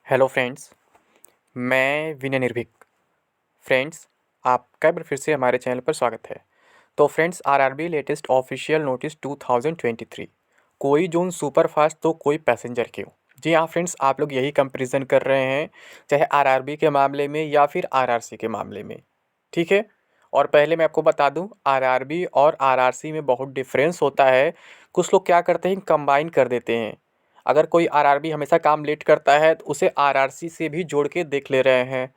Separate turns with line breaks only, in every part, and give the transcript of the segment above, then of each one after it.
Hello friends, मैं विनय निर्भीक। Friends, आपका एक बार फिर से हमारे चैनल पर स्वागत है। तो friends, RRB latest official notice 2023, कोई जोन सुपर फास्ट तो कोई पैसेंजर क्यों। जी हाँ फ्रेंड्स, आप लोग यही कंपैरिजन कर रहे हैं, चाहे आरआरबी के मामले में या फिर आरआरसी के मामले में। ठीक है। और पहले मैं आपको बता दूं, आरआरबी और आरआरसी में बहुत डिफरेंस होता है। कुछ लोग क्या करते हैं, कंबाइन कर देते हैं। अगर कोई आरआरबी हमेशा काम लेट करता है तो उसे आरआरसी से भी जोड़ के देख ले रहे हैं।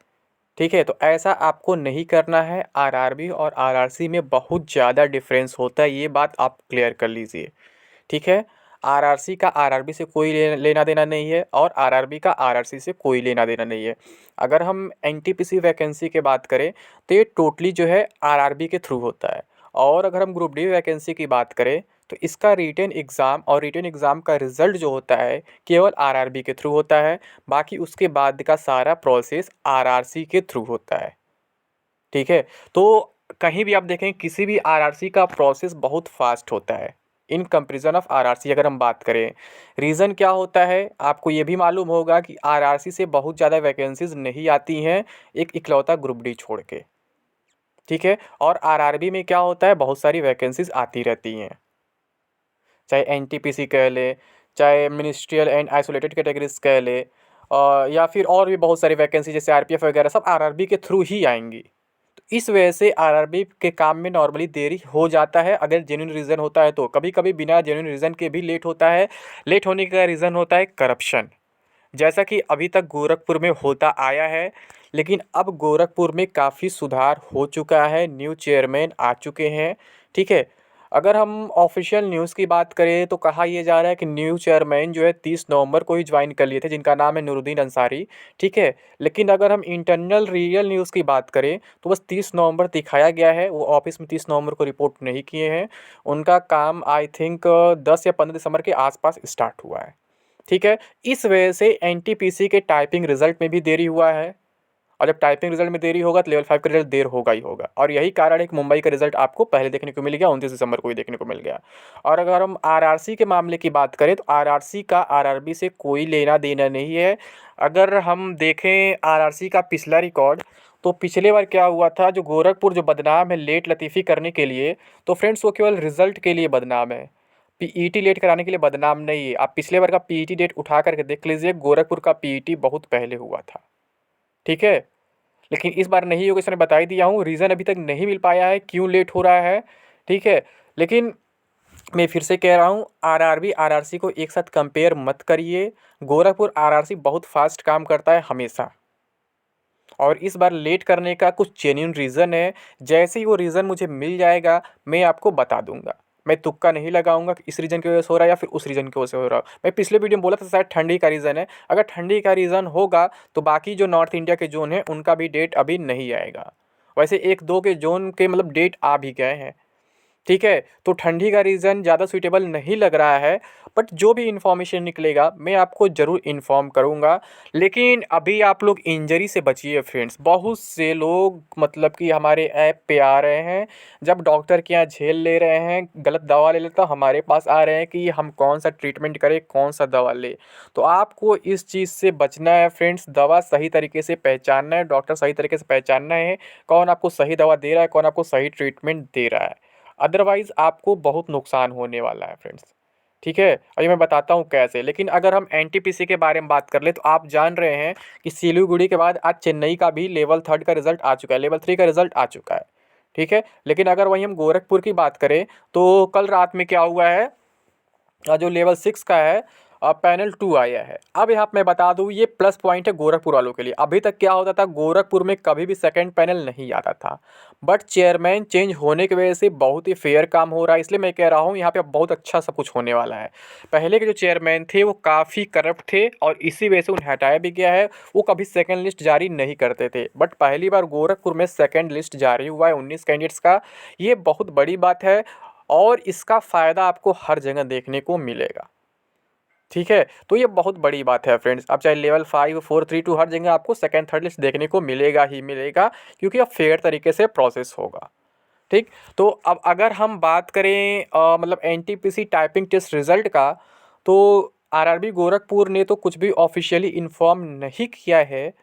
ठीक है, तो ऐसा आपको नहीं करना है। आरआरबी और आरआरसी में बहुत ज़्यादा डिफरेंस होता है, ये बात आप क्लियर कर लीजिए। ठीक है। आरआरसी का आरआरबी से कोई लेना देना नहीं है और आरआरबी का आरआरसी से कोई लेना देना नहीं है। अगर हम एनटीपीसी वैकेंसी की बात करें तो ये टोटली जो है आरआरबी के थ्रू होता है। और अगर हम ग्रुप डी वैकेंसी की बात करें तो इसका रिटन एग्ज़ाम और रिटन एग्ज़ाम का रिज़ल्ट जो होता है केवल आरआरबी के थ्रू होता है। बाकी उसके बाद का सारा प्रोसेस आरआरसी के थ्रू होता है। ठीक है। तो कहीं भी आप देखें, किसी भी आरआरसी का प्रोसेस बहुत फास्ट होता है इन कंपैरिजन ऑफ आरआरसी। अगर हम बात करें, रीज़न क्या होता है, आपको ये भी मालूम होगा कि आरआरसी से बहुत ज़्यादा वैकेंसीज नहीं आती हैं, एक इकलौता ग्रुप डी छोड़ के। ठीक है। और आरआरबी में क्या होता है, बहुत सारी वैकेंसीज आती रहती हैं, चाहे एनटीपीसी कह ले, चाहे मिनिस्ट्रियल एंड आइसोलेटेड कैटेगरीज कह ले, या फिर और भी बहुत सारी वैकेंसी जैसे आरपीएफ वगैरह सब आरआरबी के थ्रू ही आएंगी। तो इस वजह से आरआरबी के काम में नॉर्मली देरी हो जाता है। अगर जेन्युइन रीज़न होता है तो कभी कभी बिना जेन्युइन रीज़न के भी लेट होता है। लेट होने का रीज़न होता है करप्शन, जैसा कि अभी तक गोरखपुर में होता आया है। लेकिन अब गोरखपुर में काफ़ी सुधार हो चुका है, न्यू चेयरमैन आ चुके हैं। ठीक है। अगर हम ऑफिशियल न्यूज़ की बात करें तो कहा यह जा रहा है कि न्यू चेयरमैन जो है 30 नवंबर को ही ज्वाइन कर लिए थे, जिनका नाम है नूरुद्दीन अंसारी। ठीक है। लेकिन अगर हम इंटरनल रियल न्यूज़ की बात करें तो बस 30 नवंबर दिखाया गया है, वो ऑफिस में 30 नवंबर को रिपोर्ट नहीं किए हैं। उनका काम आई थिंक 10 या 15 दिसंबर के आसपास स्टार्ट हुआ है। ठीक है। इस वजह से एनटीपीसी के टाइपिंग रिजल्ट में भी देरी हुआ है। और जब टाइपिंग रिजल्ट में देरी होगा तो लेवल 5 का रिजल्ट देर होगा ही होगा। और यही कारण है कि मुंबई का रिजल्ट आपको पहले देखने को मिल गया, 29 दिसंबर को ही देखने को मिल गया। और अगर हम आरआरसी के मामले की बात करें तो आरआरसी का आरआरबी से कोई लेना देना नहीं है। अगर हम देखें आरआरसी का पिछला रिकॉर्ड, तो पिछले बार क्या हुआ था, जो गोरखपुर जो बदनाम है लेट लतीफ़ी करने के लिए, तो फ्रेंड्स वो केवल रिजल्ट के लिए बदनाम है, पीईटी लेट कराने के लिए बदनाम नहीं है। आप पिछले बार का पीईटी डेट उठा करके देख लीजिए, गोरखपुर का पीईटी बहुत पहले हुआ था। ठीक है। लेकिन इस बार नहीं होगा, इसने बता ही दिया हूँ, रीज़न अभी तक नहीं मिल पाया है क्यों लेट हो रहा है। ठीक है। लेकिन मैं फिर से कह रहा हूँ, आरआरबी आरआरसी को एक साथ कंपेयर मत करिए। गोरखपुर आरआरसी बहुत फास्ट काम करता है हमेशा, और इस बार लेट करने का कुछ जेन्युइन रीज़न है। जैसे ही वो रीज़न मुझे मिल जाएगा मैं आपको बता दूंगा। मैं तुक्का नहीं लगाऊंगा कि इस रीज़न की वजह से हो रहा है या फिर उस रीज़न की वजह से हो रहा है। मैं पिछले वीडियो में बोला था शायद ठंडी का रीज़न है। अगर ठंडी का रीज़न होगा तो बाकी जो नॉर्थ इंडिया के जोन हैं उनका भी डेट अभी नहीं आएगा। वैसे एक दो के जोन के मतलब डेट आ भी गए हैं। ठीक है। तो ठंडी का रीज़न ज़्यादा सूटेबल नहीं लग रहा है। बट जो भी इन्फॉर्मेशन निकलेगा मैं आपको ज़रूर इन्फॉर्म करूँगा। लेकिन अभी आप लोग इंजरी से बचिए फ्रेंड्स। बहुत से लोग मतलब कि हमारे ऐप पे आ रहे हैं, जब डॉक्टर के यहाँ झेल ले रहे हैं, गलत दवा ले लेता हमारे पास आ रहे हैं कि हम कौन सा ट्रीटमेंट करें, कौन सा दवा ले। तो आपको इस चीज़ से बचना है फ्रेंड्स। दवा सही तरीके से पहचानना है, डॉक्टर सही तरीके से पहचानना है, कौन आपको सही दवा दे रहा है, कौन आपको सही ट्रीटमेंट दे रहा है। अदरवाइज़ आपको बहुत नुकसान होने वाला है फ्रेंड्स। ठीक है। और ये मैं बताता हूँ कैसे। लेकिन अगर हम एनटीपीसी के बारे में बात कर ले तो आप जान रहे हैं कि सिलीगुड़ी के बाद आज चेन्नई का भी लेवल 3 का रिजल्ट आ चुका है, लेवल 3 का रिजल्ट आ चुका है। ठीक है। लेकिन अगर वहीं हम गोरखपुर की बात करें तो कल रात में क्या हुआ है, जो लेवल 6 का है, पैनल 2 आया है। अब यहाँ पे मैं बता दूँ, ये प्लस पॉइंट है गोरखपुर वालों के लिए। अभी तक क्या होता था, गोरखपुर में कभी भी सेकंड पैनल नहीं आता था। बट चेयरमैन चेंज होने की वजह से बहुत ही फेयर काम हो रहा है। इसलिए मैं कह रहा हूँ यहाँ पे अब बहुत अच्छा सब कुछ होने वाला है। पहले के जो चेयरमैन थे वो काफ़ी करप्ट थे और इसी वजह से उन्हें हटाया भी गया है। वो कभी सेकेंड लिस्ट जारी नहीं करते थे, बट पहली बार गोरखपुर में सेकेंड लिस्ट जारी हुआ है 19 कैंडिडेट्स का। ये बहुत बड़ी बात है और इसका फ़ायदा आपको हर जगह देखने को मिलेगा। ठीक है। तो ये बहुत बड़ी बात है फ्रेंड्स। अब चाहे लेवल 5 4 3 2 हर जगह आपको सेकंड थर्ड लिस्ट देखने को मिलेगा ही मिलेगा, क्योंकि अब फेयर तरीके से प्रोसेस होगा। ठीक। तो अब अगर हम बात करें मतलब एनटीपीसी टाइपिंग टेस्ट रिजल्ट का, तो आरआरबी गोरखपुर ने तो कुछ भी ऑफिशियली इन्फॉर्म नहीं किया है,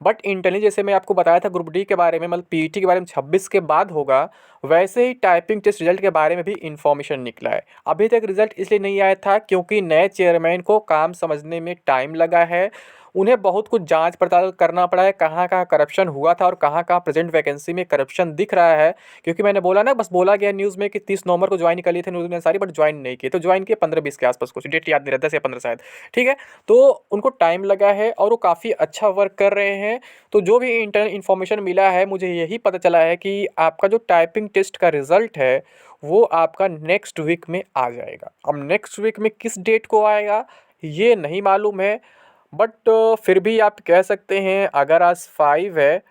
बट इंटरनली जैसे मैं आपको बताया था ग्रुप डी के बारे में, मतलब पीईटी के बारे में 26 के बाद होगा, वैसे ही टाइपिंग टेस्ट रिजल्ट के बारे में भी इंफॉर्मेशन निकला है। अभी तक रिजल्ट इसलिए नहीं आया था क्योंकि नए चेयरमैन को काम समझने में टाइम लगा है। उन्हें बहुत कुछ जांच पड़ताल करना पड़ा है, कहाँ कहाँ करप्शन हुआ था और कहाँ कहाँ प्रेजेंट वैकेंसी में करप्शन दिख रहा है। क्योंकि मैंने बोला ना, बस बोला गया न्यूज़ में कि 30 नवंबर को ज्वाइन कर लिए थे नूरुद्दीन अंसारी, बट ज्वाइन नहीं किए, तो ज्वाइन किए 15-20 के आसपास, कुछ डेट याद नहीं रहता, 10 या 15 शायद। ठीक है, तो उनको टाइम लगा है और वो काफ़ी अच्छा वर्क कर रहे हैं। तो जो भी इंटरनल इन्फॉर्मेशन मिला है, मुझे यही पता चला है कि आपका जो टाइपिंग टेस्ट का रिजल्ट है वो आपका नेक्स्ट वीक में आ जाएगा। अब नेक्स्ट वीक में किस डेट को आएगा ये नहीं मालूम है, बट फिर भी आप कह सकते हैं अगर आज 5 है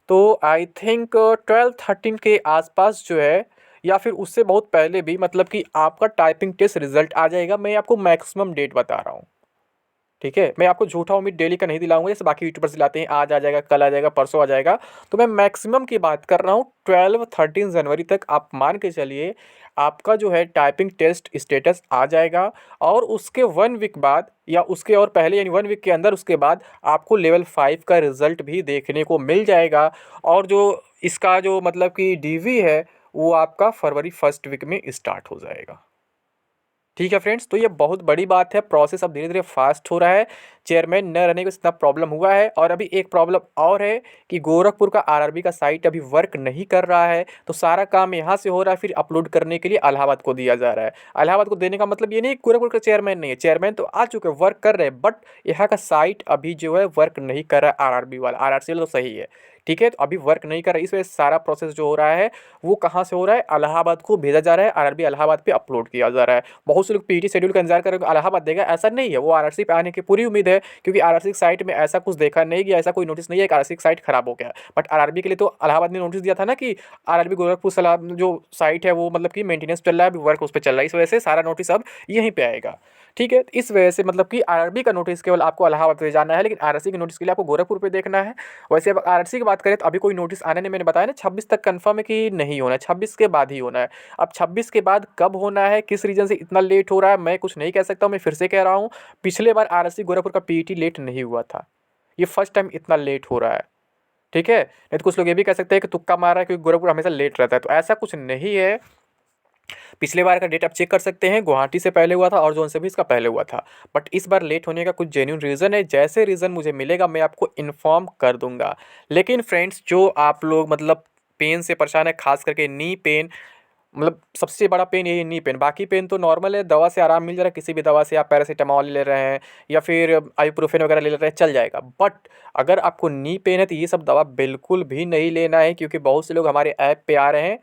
तो आई थिंक 12-13 के आसपास जो है, या फिर उससे बहुत पहले भी, मतलब कि आपका टाइपिंग टेस्ट रिजल्ट आ जाएगा। मैं आपको मैक्सिमम डेट बता रहा हूँ। ठीक है, मैं आपको झूठा उम्मीद डेली का नहीं दिलाऊंगा जैसे बाकी यूट्यूबर्स दिलाते हैं, आज आ जाएगा, कल आ जाएगा, परसों आ जाएगा। तो मैं मैक्सिमम की बात कर रहा हूँ, 12-13 जनवरी तक आप मान के चलिए आपका जो है टाइपिंग टेस्ट स्टेटस आ जाएगा। और उसके 1 वीक बाद या उसके और पहले, यानी 1 वीक के अंदर, उसके बाद आपको लेवल 5 का रिजल्ट भी देखने को मिल जाएगा। और जो इसका जो मतलब कि डीवी है वो आपका फरवरी फर्स्ट वीक में स्टार्ट हो जाएगा। ठीक है फ्रेंड्स, तो ये बहुत बड़ी बात है, प्रोसेस अब धीरे धीरे फास्ट हो रहा है। चेयरमैन न रहने को इतना प्रॉब्लम हुआ है। और अभी एक प्रॉब्लम और है कि गोरखपुर का आरआरबी का साइट अभी वर्क नहीं कर रहा है, तो सारा काम यहाँ से हो रहा है, फिर अपलोड करने के लिए इलाहाबाद को दिया जा रहा है। इलाहाबाद को देने का मतलब ये नहीं कि गोरखपुर का चेयरमैन नहीं है, चेयरमैन तो आ चुके हैं, वर्क कर रहे हैं, बट यहाँ का साइट अभी जो है वर्क नहीं कर रहा है। आरआरबी वाला, आरआरसी तो सही है, ठीक है, तो अभी वर्क नहीं कर रहा है। इस वजह से सारा प्रोसेस जो हो रहा है वो कहाँ से हो रहा है, इलाहाबाद को भेजा जा रहा है, आरआरबी इलाहाबाद पे अपलोड किया जा रहा है। बहुत से लोग पीटी शेड्यूल का इंतजार कर रहे हैं इलाहाबाद देगा, ऐसा नहीं है, वो आरआरसी पे आने की पूरी उम्मीद है। क्योंकि आरआरसी साइट में ऐसा कुछ देखा नहीं गया, ऐसा कोई नोटिस नहीं है कि आरआरसी साइट खराब हो गया। बट आरआरबी के लिए तो इलाहाबाद ने नोटिस दिया था ना कि आरआरबी गोरखपुर सलाम जो साइट है वो मतलब कि मेंटेनेंस चल रहा है, अभी वर्क उस पर चल रहा है, इस वजह से सारा नोटिस अब यहीं पे आएगा। ठीक है, इस वजह से मतलब कि आरआरबी का नोटिस केवल आपको इलाहाबाद पे जाना है, लेकिन आरआरसी के नोटिस के लिए आपको गोरखपुर पे देखना है। वैसे अब आरआरसी की बात करें तो अभी कोई नोटिस आने नहीं, मैंने बताया ना 26 तक कंफर्म है कि नहीं होना है, 26 के बाद ही होना है। अब 26 के बाद कब होना है, किस रीजन से इतना लेट हो रहा है, मैं कुछ नहीं कह सकता हूँ। मैं फिर से कह रहा हूँ, पिछले बार आरआरसी गोरखपुर का पीईटी लेट नहीं हुआ था, ये फर्स्ट टाइम इतना लेट हो रहा है। ठीक है, नहीं तो कुछ लोग ये भी कह सकते हैं कि तुक्का मार रहा है क्योंकि गोरखपुर हमेशा लेट रहता है, तो ऐसा कुछ नहीं है। पिछले बार का डेट आप चेक कर सकते हैं, गुवाहाटी से पहले हुआ था और जोन से भी इसका पहले हुआ था। बट इस बार लेट होने का कुछ जेन्युइन रीज़न है, जैसे रीज़न मुझे मिलेगा मैं आपको इन्फॉर्म कर दूंगा। लेकिन फ्रेंड्स, जो आप लोग मतलब पेन से परेशान है, खास करके नी पेन, मतलब सबसे बड़ा पेन यही नी पेन, बाकी पेन तो नॉर्मल है, दवा से आराम मिल जा रहा है, किसी भी दवा से, आप पैरासीटामॉल ले रहे हैं या फिर आइबुप्रोफेन वगैरह ले रहे हैं, चल जाएगा। बट अगर आपको नी पेन है तो ये सब दवा बिल्कुल भी नहीं लेना है, क्योंकि बहुत से लोग हमारे ऐप पे आ रहे हैं,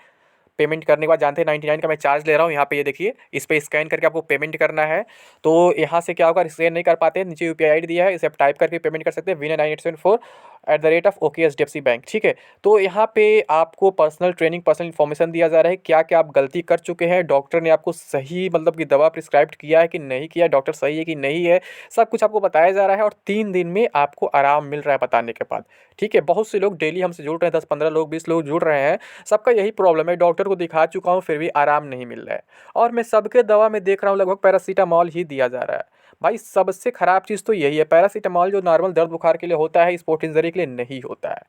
पेमेंट करने के बाद जानते हैं 99 का मैं चार्ज ले रहा हूँ। यहाँ पे ये देखिए, इस पे स्कैन करके आपको पेमेंट करना है। तो यहाँ से क्या होगा, स्कैन नहीं कर पाते हैं, नीचे यूपीआई आईडी दिया है, इसे आप टाइप करके पेमेंट कर सकते हैं, Vinay9874 बैंक। ठीक है, तो यहाँ पे आपको पर्सनल ट्रेनिंग, पर्सनल इन्फॉर्मेशन दिया जा रहा है, क्या क्या आप गलती कर चुके हैं, डॉक्टर ने आपको सही मतलब कि दवा प्रिस्क्राइब किया है कि नहीं किया, डॉक्टर सही है कि नहीं है, सब कुछ आपको बताया जा रहा है। और 3 दिन में आपको आराम मिल रहा है बताने के बाद। ठीक है, बहुत से लोग डेली हमसे जुड़ रहे हैं, 10-15 लोग, 20 लोग जुड़ रहे हैं, सबका यही प्रॉब्लम है, डॉक्टर को दिखा चुका हूँ फिर भी आराम नहीं मिल रहा है। और मैं सबके दवा में देख रहा हूँ लगभग पैरासीटामॉल ही दिया जा रहा है। भाई सबसे ख़राब चीज़ तो यही है, पैरासीटामॉल जो नॉर्मल दर्द बुखार के लिए होता है, स्पोर्ट इंजरी के लिए नहीं होता है।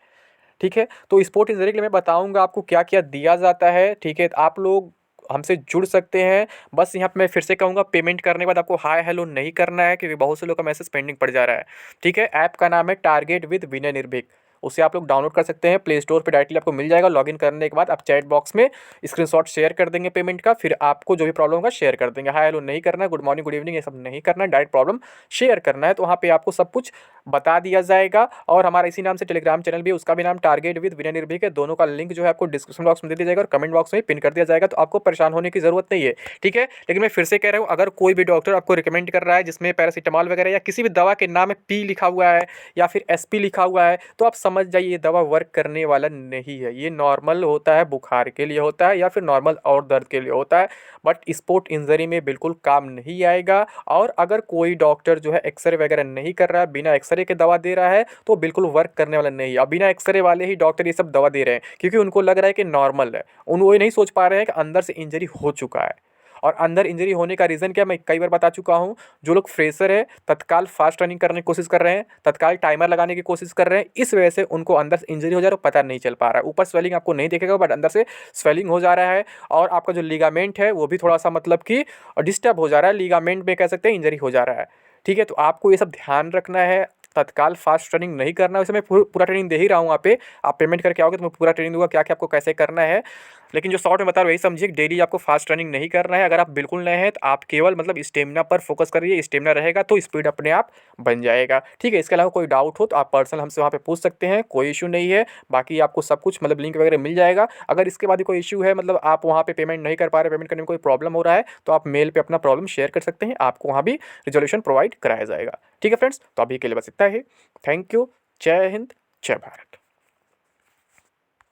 ठीक है, तो स्पोर्ट इंजरी के लिए मैं बताऊंगा आपको क्या क्या दिया जाता है। ठीक है, तो आप लोग हमसे जुड़ सकते हैं। बस यहाँ पे मैं फिर से कहूँगा, पेमेंट करने के बाद आपको हाय हेलो नहीं करना है, क्योंकि बहुत से लोग का मैसेज पेंडिंग पड़ जा रहा है। ठीक है, ऐप का नाम है टारगेट विद विनय निर्भीक, उसे आप लोग डाउनलोड कर सकते हैं, प्ले स्टोर पे डायरेक्टली आपको मिल जाएगा। लॉगिन करने के बाद आप चैट बॉक्स में स्क्रीनशॉट शेयर कर देंगे पेमेंट का, फिर आपको जो भी प्रॉब्लम होगा शेयर कर देंगे। हाय हेलो नहीं करना है, गुड मॉर्निंग गुड इवनिंग ये सब नहीं करना है, डायरेक्ट प्रॉब्लम शेयर करना है, तो वहाँ पे आपको सब कुछ बता दिया जाएगा। और हमारा इसी नाम से टेलीग्राम चैनल भी है, उसका भी नाम टारगेट विद विनय निर्भीक है, दोनों का लिंक जो है आपको डिस्क्रिप्शन बॉक्स में दे दिया जाएगा और कमेंट बॉक्स में पिन कर दिया जाएगा, तो आपको परेशान होने की जरूरत नहीं है। ठीक है, लेकिन मैं फिर से कह रहा हूँ, अगर कोई भी डॉक्टर आपको रिकमेंड कर रहा है जिसमें पैरासीटामॉल वगैरह या किसी भी दवा के नाम में पी लिखा हुआ है या फिर एसपी लिखा हुआ है, तो आप समझ जाइए ये दवा वर्क करने वाला नहीं है। ये नॉर्मल होता है, बुखार के लिए होता है या फिर नॉर्मल और दर्द के लिए होता है, बट स्पोर्ट इंजरी में बिल्कुल काम नहीं आएगा। और अगर कोई डॉक्टर जो है एक्सरे वगैरह नहीं कर रहा है, बिना एक्सरे के दवा दे रहा है, तो बिल्कुल वर्क करने वाला नहीं है। अब बिना एक्सरे वाले ही डॉक्टर ये सब दवा दे रहे हैं क्योंकि उनको लग रहा है कि नॉर्मल है, उन वो ये नहीं सोच पा रहे हैं कि अंदर से इंजरी हो चुका है। और अंदर इंजरी होने का रीज़न क्या मैं कई बार बता चुका हूँ। जो लोग फ्रेशर है, तत्काल फास्ट रनिंग करने की कोशिश कर रहे हैं, तत्काल टाइमर लगाने की कोशिश कर रहे हैं, इस वजह से उनको अंदर से इंजरी हो जा रहा है, पता नहीं चल पा रहा है। ऊपर स्वेलिंग आपको नहीं दिखेगा बट अंदर से स्वेलिंग हो जा रहा है और आपका जो लिगामेंट है वो भी थोड़ा सा मतलब कि डिस्टर्ब हो जा रहा है, लिगामेंट में कह सकते हैं इंजरी हो जा रहा है। ठीक है, तो आपको ये सब ध्यान रखना है, तत्काल फास्ट ट्रेनिंग नहीं करना है। वैसे मैं पूरा ट्रेनिंग दे ही रहा हूँ वहाँ पे, आप पेमेंट करके आओगे तो मैं पूरा ट्रेनिंग दूंगा क्या क्या आपको कैसे करना है। लेकिन जो शॉर्ट में बता रहा हूँ वही समझिए, डेली आपको फास्ट रनिंग नहीं करना है। अगर आप बिल्कुल नए हैं तो आप केवल मतलब स्टेमिना पर फोकस करिए, स्टेमिना रहेगा तो स्पीड अपने आप बन जाएगा। ठीक है, इसके अलावा कोई डाउट हो तो आप पर्सनल हमसे वहाँ पे पूछ सकते हैं, कोई इशू नहीं है। बाकी आपको सब कुछ मतलब लिंक वगैरह मिल जाएगा। अगर इसके बाद भी कोई इशू है, मतलब आप वहाँ पे पेमेंट नहीं कर पा रहे, पेमेंट करने में कोई प्रॉब्लम हो रहा है, तो आप मेल पे अपना प्रॉब्लम शेयर कर सकते हैं, आपको वहाँ भी रिजोल्यूशन प्रोवाइड कराया जाएगा। ठीक है फ्रेंड्स, तो अभी के लिए बस इतना ही। Thank you. जय हिंद, जय भारत।